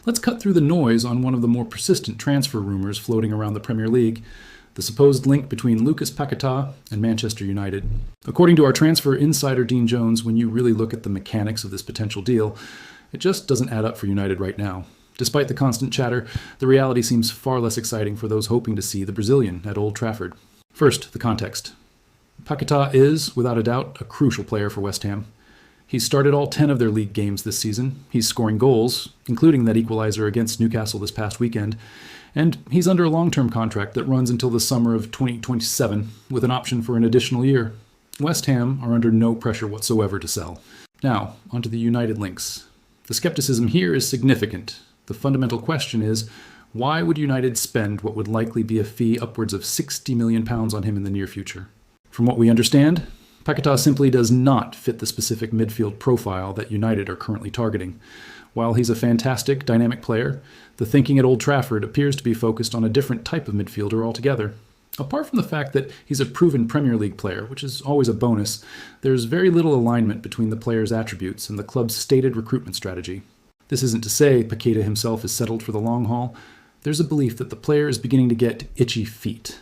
Let's cut through the noise on one of the more persistent transfer rumors floating around the Premier League, the supposed link between Lucas Paquetá and Manchester United. According to our transfer insider Dean Jones, when you really look at the mechanics of this potential deal, it just doesn't add up for United right now. Despite the constant chatter, the reality seems far less exciting for those hoping to see the Brazilian at Old Trafford. First, the context. Paquetá is, without a doubt, a crucial player for West Ham. He's started all 10 of their league games this season. He's scoring goals, including that equalizer against Newcastle this past weekend. And he's under a long-term contract that runs until the summer of 2027, with an option for an additional year. West Ham are under no pressure whatsoever to sell. Now, onto the United links. The skepticism here is significant. The fundamental question is, why would United spend what would likely be a fee upwards of £60 million on him in the near future? From what we understand, Paquetá simply does not fit the specific midfield profile that United are currently targeting. While he's a fantastic, dynamic player, the thinking at Old Trafford appears to be focused on a different type of midfielder altogether. Apart from the fact that he's a proven Premier League player, which is always a bonus, there's very little alignment between the player's attributes and the club's stated recruitment strategy. This isn't to say Paqueta himself is settled for the long haul. There's a belief that the player is beginning to get itchy feet.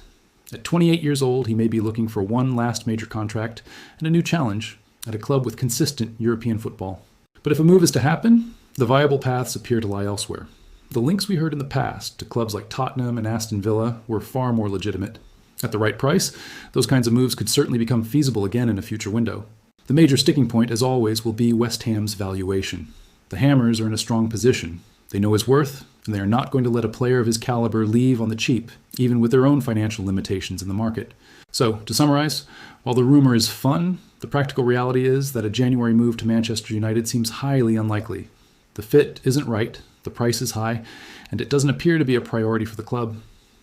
At 28 years old, he may be looking for one last major contract and a new challenge at a club with consistent European football. But if a move is to happen, the viable paths appear to lie elsewhere. The links we heard in the past to clubs like Tottenham and Aston Villa were far more legitimate. At the right price, those kinds of moves could certainly become feasible again in a future window. The major sticking point, as always, will be West Ham's valuation. The Hammers are in a strong position. They know his worth, and they are not going to let a player of his caliber leave on the cheap, even with their own financial limitations in the market. So, to summarize, while the rumor is fun, the practical reality is that a January move to Manchester United seems highly unlikely. The fit isn't right, the price is high, and it doesn't appear to be a priority for the club.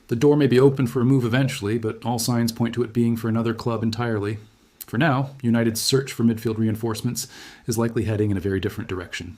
The door may be open for a move eventually, but all signs point to it being for another club entirely. For now, United's search for midfield reinforcements is likely heading in a very different direction.